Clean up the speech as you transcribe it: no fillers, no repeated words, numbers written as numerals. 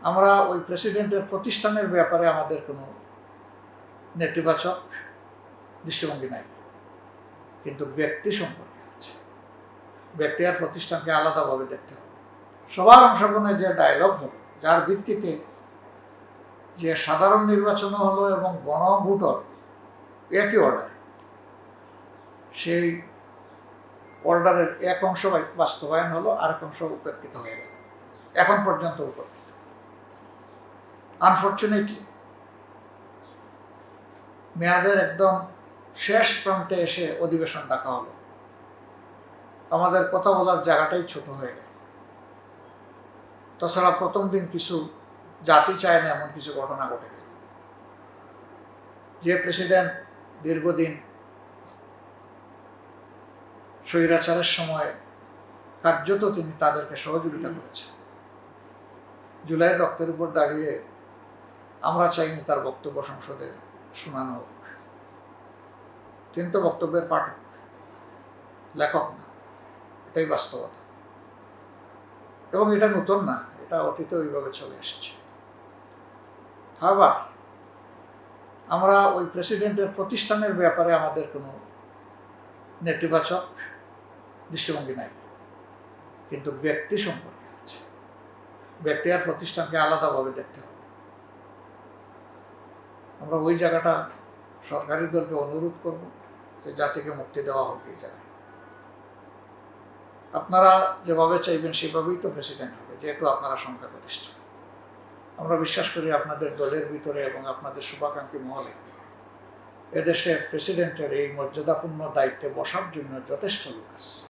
আমরা ওই প্রেসিডেন্টের প্রতিষ্ঠানের ব্যাপারে আমাদের কোনো নেতিবাচক দৃষ্টিভঙ্গি নাই, কিন্তু ব্যক্তি সম্পর্কে আছে। ব্যক্তি আর প্রতিষ্ঠানকে আলাদাভাবে দেখতে হবে। সবার অংশগ্রহণে যে ডায়লগ হলো, যার ভিত্তিতে যে সাধারণ নির্বাচন হলো এবং গণভোট একই অর্ডার, সেই অর্ডারের এক অংশ বাস্তবায়ন হলো, আরেক অংশ উপেক্ষিত হয়ে গেল, এখন পর্যন্ত উপেক্ষিত। আনফর্চুনেটলি মেয়াদের একদম শেষ প্রান্তে এসে অধিবেশন ডাকা হলো, আমাদের কথা বলার জায়গাটাই ছোট হয়ে গেল। তাছাড়া প্রথম দিন কিছু জাতি চায় না এমন কিছু ঘটনা ঘটে গেল। যে প্রেসিডেন্ট দীর্ঘদিন স্বৈরাচারের সময় কার্যত তিনি তাদেরকে সহযোগিতা করেছেন, জুলাইয়ের রক্তের উপর দাঁড়িয়ে আমরা চাইনি তার বক্তব্য সংসদে শোনানো হোক। তিনি তো বক্তব্যের পাঠক, লেখক না, এটাই বাস্তবতা। এবং এটা নতুন না, এটা অতীতে ওইভাবে চলে এসেছে। আবার আমরা ওই প্রেসিডেন্টের প্রতিষ্ঠানের ব্যাপারে আমাদের কোনো নেতিবাচক দৃষ্টিভঙ্গি নাই, কিন্তু ব্যক্তি সম্পর্কে আছে। ব্যক্তি আর প্রতিষ্ঠানকে আলাদাভাবে দেখতে হবে। আমরা ওই জায়গাটা সরকারি দলকে অনুরোধ করব যে জাতিকে মুক্তি দেওয়া হোক এই জায়গায়। আপনারা যেভাবে চাইবেন সেভাবেই তো প্রেসিডেন্ট হবে, যেহেতু আপনারা সংখ্যাগরিষ্ঠ। আমরা বিশ্বাস করি আপনাদের দলের ভিতরে এবং আপনাদের শুভাকাঙ্ক্ষী মহলে এদেশের প্রেসিডেন্টের এই মর্যাদাপূর্ণ দায়িত্বে বসার জন্য যথেষ্ট লোক আছে।